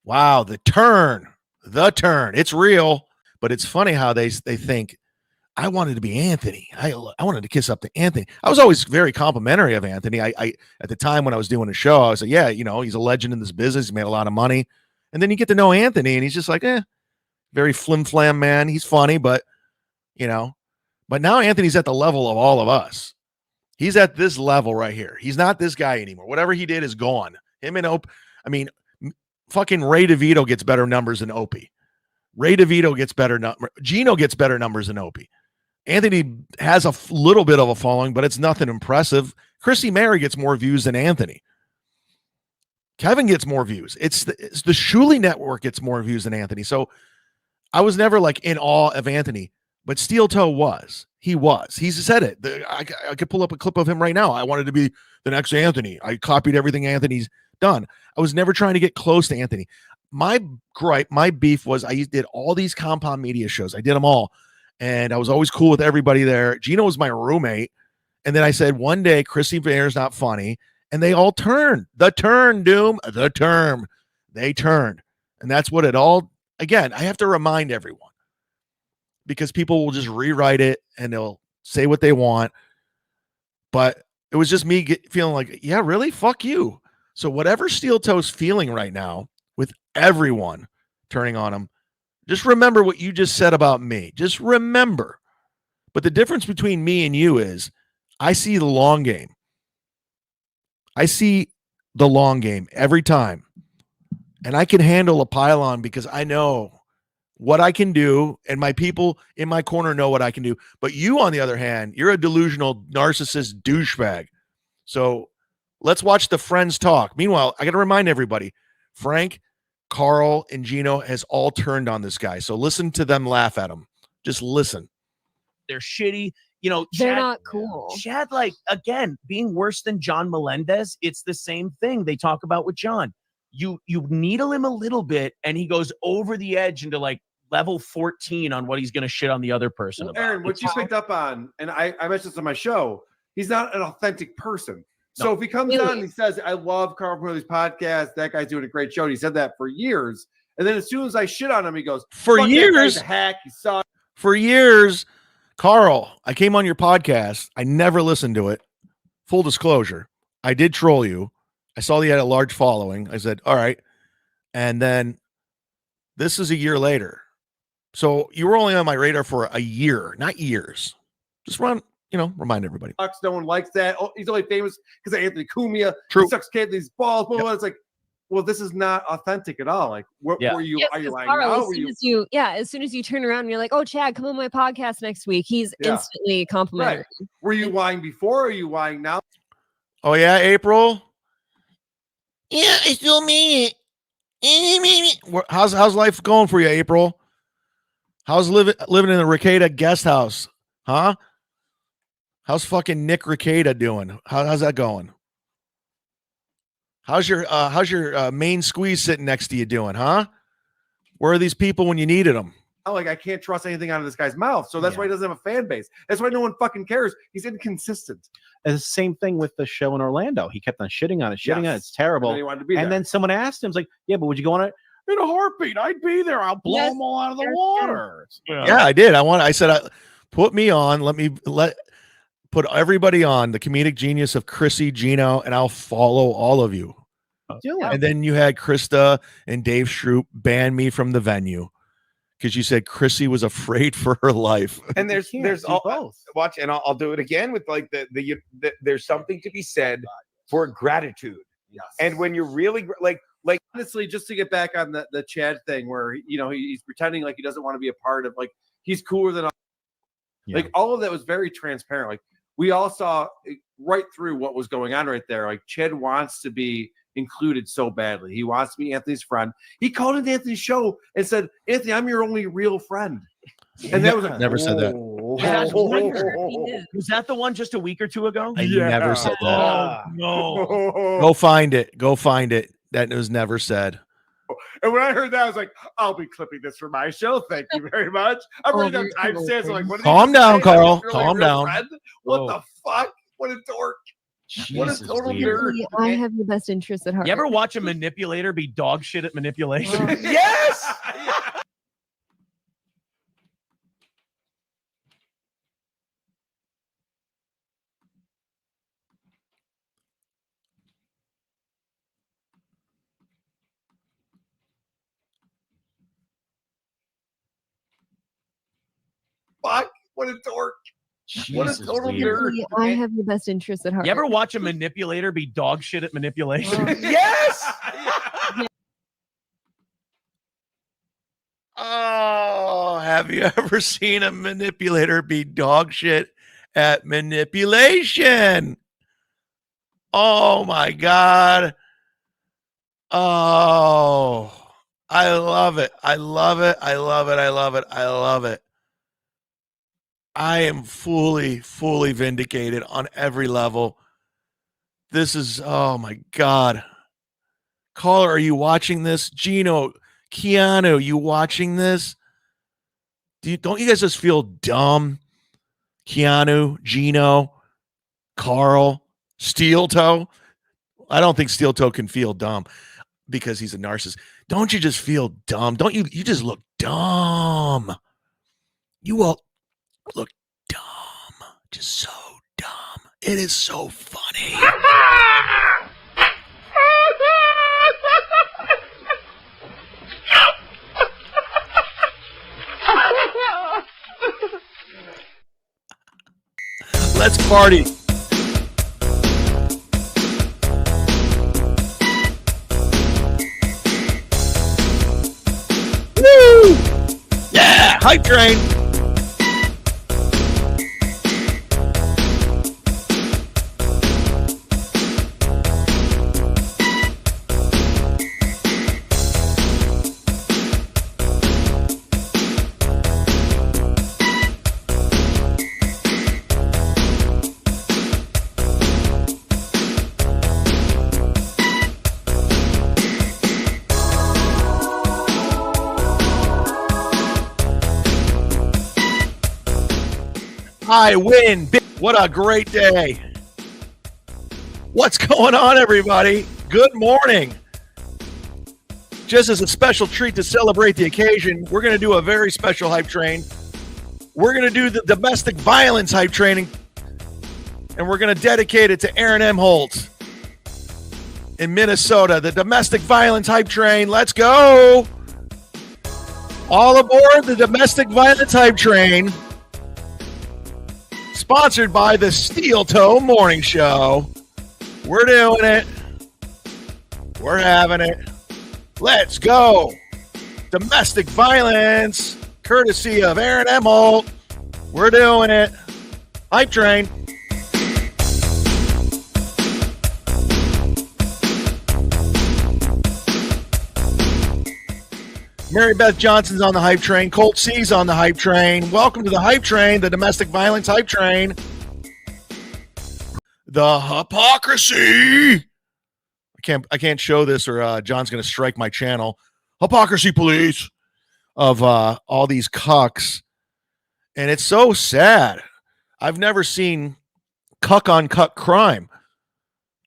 Wow, the turn. It's real, but it's funny how they think I wanted to be Anthony. I wanted to kiss up to Anthony. I was always very complimentary of Anthony. I at the time when I was doing a show, I was like, yeah, he's a legend in this business. He made a lot of money. And then you get to know Anthony, and he's just like, very flim flam man. He's funny, but but now Anthony's at the level of all of us. He's at this level right here. He's not this guy anymore. Whatever he did is gone. Him and Opie. I mean, fucking Ray DeVito gets better numbers than Opie. Ray DeVito gets better numbers. Gino gets better numbers than Opie. Anthony has a little bit of a following, but it's nothing impressive. Chrissy Mary gets more views than Anthony. Kevin gets more views. It's the Shuley Network gets more views than Anthony. So I was never like in awe of Anthony, but Steel Toe was. He was. He's said it. I could pull up a clip of him right now. I wanted to be the next Anthony. I copied everything Anthony's done. I was never trying to get close to Anthony. My gripe, my beef was I did all these compound media shows. I did them all. And I was always cool with everybody there. Gino was my roommate. And then I said, one day, Chrissy Bear's not funny. And they all turned. The turn, Doom. The term. They turned. And that's what it all, again, I have to remind everyone. Because people will just rewrite it and they'll say what they want. But it was just me feeling like, yeah, really? Fuck you. So whatever Steel Toe's feeling right now with everyone turning on him, just remember what you just said about me. Just remember. But the difference between me and you is I see the long game. I see the long game every time. And I can handle a pylon because I know what I can do, and my people in my corner know what I can do. But you, on the other hand, you're a delusional narcissist douchebag. So let's watch the friends talk. Meanwhile, I got to remind everybody, Frank, Carl, and Gino has all turned on this guy. So listen to them laugh at him. Just listen. They're shitty. They're not cool. Chad, again, being worse than John Melendez, it's the same thing they talk about with John. You needle him a little bit, and he goes over the edge into level 14 on what he's going to shit on the other person about. Aaron, what you picked up on, and I mentioned this on my show, he's not an authentic person. So if he comes on and he says, I love Carl Purley's podcast, that guy's doing a great show, and he said that for years. And then as soon as I shit on him, he goes, for years, hack, you suck. For years, Carl, I came on your podcast. I never listened to it. Full disclosure, I did troll you. I saw you had a large following. I said, all right. And then this is a year later. So you were only on my radar for a year, not years. Just remind everybody. No one likes that. Oh, he's only famous because of Anthony Cumia. True. He sucks Anthony's balls. Blah, blah, blah. It's like, well, this is not authentic at all. Like, were you? Are you lying now? As soon as you turn around and you're like, "Oh, Chad, come on my podcast next week," he's instantly complimentary. Right. Were you lying before? Or are you lying now? Oh yeah, April. Yeah, I still mean it. How's life going for you, April? How's living in the Ricada guest house? Huh? How's fucking Nick Ricada doing? How's that going? How's your main squeeze sitting next to you doing, huh? Where are these people when you needed them? I can't trust anything out of this guy's mouth. So that's why he doesn't have a fan base. That's why no one fucking cares. He's inconsistent. And the same thing with the show in Orlando. He kept on shitting on it. It's terrible. And then he wanted to be there. And then someone asked him, like, yeah, but would you go on it? In a heartbeat, I'd be there. I'll blow them all out of the water. Yeah, I did. I said, put me on. Put everybody on the comedic genius of Chrissy, Gino, and I'll follow all of you. And then you had Krista and Dave Shroop ban me from the venue because you said Chrissy was afraid for her life. And there's both. Watch, and I'll do it again with there's something to be said for gratitude. Yes. And when you're really like honestly, just to get back on the Chad thing where he's pretending like he doesn't want to be a part of, like, he's cooler than all. Yeah. Like, all of that was very transparent. Like, we all saw right through what was going on right there. Like, Chad wants to be included so badly. He wants to be Anthony's friend. He called into Anthony's show and said, Anthony, I'm your only real friend. And that was never said that. Was that the one just a week or two ago? I never said that. Oh, no. Go find it. That was never said. And when I heard that, I was like, I'll be clipping this for my show. Thank you very much. I'm writing down timestamps. I'm like, calm down, Carl. Calm down. What the fuck? What a dork. What a Jesus, total Lear. nerd. I have your best interest at heart. You ever watch a manipulator be dog shit at manipulation? Yes. Fuck. What a dork. What a Jesus, total Lear. nerd. I have your best interest at heart. You ever watch a manipulator be dog shit at manipulation? Yes. Oh, have you ever seen a manipulator be dog shit at manipulation? Oh my God. Oh, I love it. I love it. I love it. I love it. I love it. I am fully vindicated on every level. This is, oh my God. Caller, are you watching this? Gino, Keanu, you watching this? Don't you guys just feel dumb? Keanu, Gino, Carl, Steel Toe. I don't think Steel Toe can feel dumb because he's a narcissist. Don't you just feel dumb? Don't you? You just look dumb. You all look dumb. Just so dumb. It is so funny. Let's party. Woo! Yeah, hype train. I win. What a great day. What's going on, everybody? Good morning. Just as a special treat to celebrate the occasion, we're going to do a very special hype train. We're going to do the domestic violence hype training, and we're going to dedicate it to Aaron M. Holt in Minnesota. The domestic violence hype train. Let's go. All aboard the domestic violence hype train. Sponsored by the Steel Toe Morning Show. We're doing it. We're having it. Let's go. Domestic violence, courtesy of Aaron M. Holt. We're doing it. Hype train. Mary Beth Johnson's on the hype train. Colt C's on the hype train. Welcome to the hype train, the domestic violence hype train. The hypocrisy. I can't show this or John's going to strike my channel. Hypocrisy police of all these cucks. And it's so sad. I've never seen cuck on cuck crime.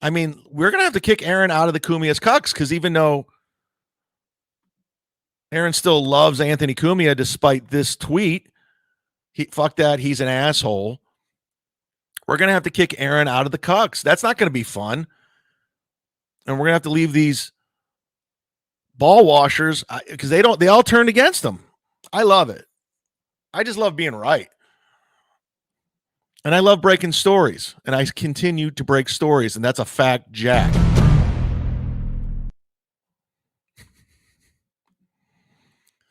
I mean, we're going to have to kick Aaron out of the Cumia's cucks because even though Aaron still loves Anthony Cumia despite this tweet. Fuck that. He's an asshole. We're going to have to kick Aaron out of the cucks. That's not going to be fun. And we're going to have to leave these ball washers because they all turned against them. I love it. I just love being right. And I love breaking stories. And I continue to break stories. And that's a fact, Jack.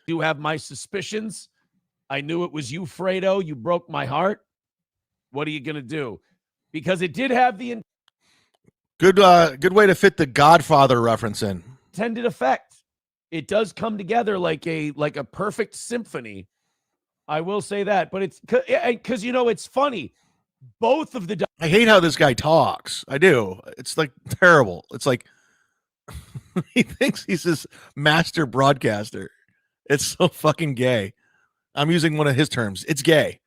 Do have my suspicions. I knew it was you, Fredo. You broke my heart. What are you going to do? Because it did have the good way to fit the Godfather reference in. intended effect. It does come together like a perfect symphony. I will say that, but it's because it's funny. Both of the I hate how this guy talks. I do. It's like terrible. It's like he thinks he's this master broadcaster. It's so fucking gay. I'm using one of his terms. It's gay.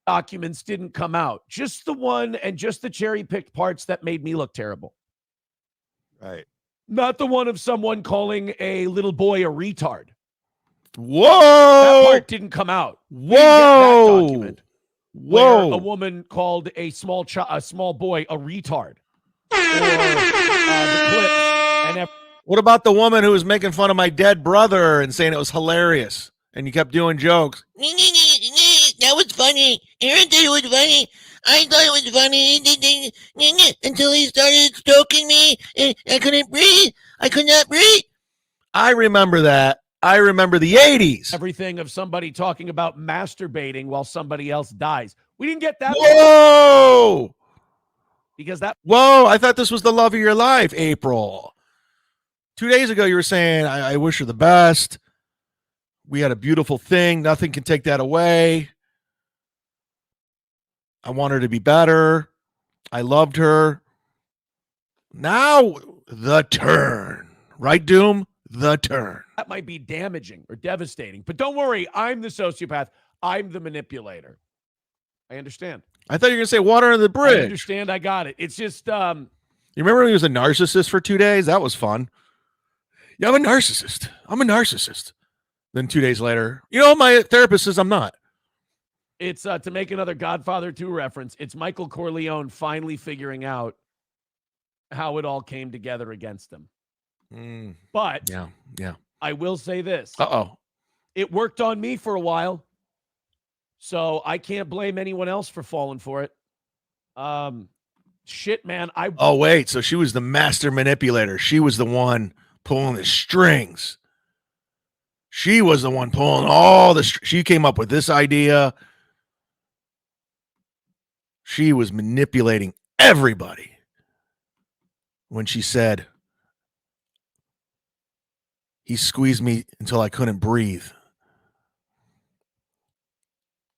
documents didn't come out. Just the one and just the cherry-picked parts that made me look terrible. Right. Not the one of someone calling a little boy a retard. Whoa! That part didn't come out. Whoa! That document. Whoa! Where a woman called a small boy a retard. Or the clips. And what about the woman who was making fun of my dead brother and saying it was hilarious, and you kept doing jokes? That was funny. Aaron said it was funny. I thought it was funny until he started stroking me, and I couldn't breathe. I could not breathe. I remember that. I remember the 80s. everything of somebody talking about masturbating while somebody else dies. We didn't get that. Whoa! Because that. Whoa! I thought this was the love of your life, April. 2 days ago, you were saying, I wish her the best. We had a beautiful thing. Nothing can take that away. I want her to be better. I loved her. Now, the turn. Right, Doom? The turn. That might be damaging or devastating. But don't worry, I'm the sociopath. I'm the manipulator. I understand. I thought you were going to say water under the bridge. I understand. I got it. It's just... You remember when he was a narcissist for 2 days? That was fun. Yeah, I'm a narcissist. I'm a narcissist. Then 2 days later, my therapist says I'm not. It's to make another Godfather 2 reference. It's Michael Corleone finally figuring out how it all came together against him. But yeah. I will say this. Uh-oh. It worked on me for a while. So I can't blame anyone else for falling for it. Shit, man. Oh, wait. So she was the master manipulator. She was the one pulling the strings. She was the one pulling all the she came up with this idea. She was manipulating everybody when she said, he squeezed me until I couldn't breathe.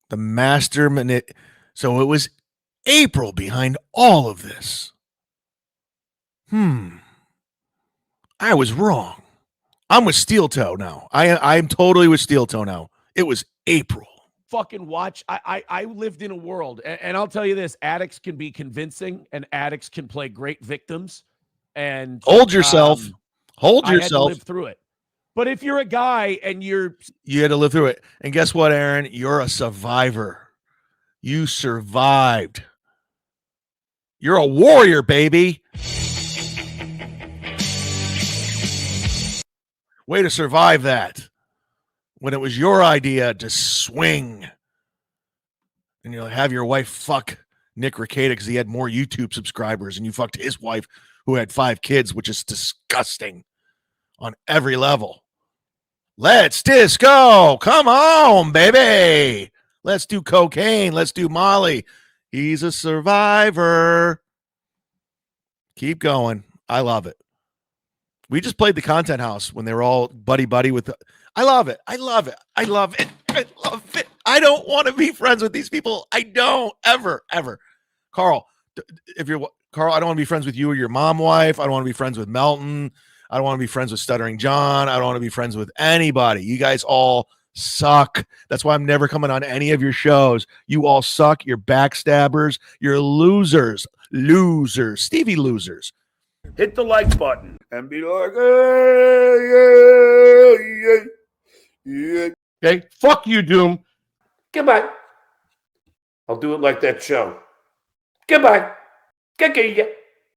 The master So it was April behind all of this. I was wrong. I'm with Steel Toe now. I'm totally with Steel Toe now. It was April. Fucking watch. I lived in a world, and I'll tell you this: addicts can be convincing, and addicts can play great victims. And hold yourself. Hold yourself. I had to live through it. But if you're a guy and you had to live through it. And guess what, Aaron? You're a survivor. You survived. You're a warrior, baby. Way to survive that. When it was your idea to swing and have your wife fuck Nick Rekieta because he had more YouTube subscribers, and you fucked his wife who had 5 kids, which is disgusting on every level. Let's disco. Come on, baby. Let's do cocaine. Let's do Molly. He's a survivor. Keep going. I love it. We just played the Content House when they were all buddy with I love it. I love it. I love it. I love it. I don't want to be friends with these people. I don't ever. Carl, I don't want to be friends with you or your mom wife. I don't want to be friends with Melton. I don't want to be friends with Stuttering John. I don't want to be friends with anybody. You guys all suck. That's why I'm never coming on any of your shows. You all suck. You're backstabbers. You're losers. Losers. Stevie losers. Hit the like button and be like, yeah. Okay, fuck you, Doom. Goodbye. I'll do it like that show. Goodbye. Goodbye.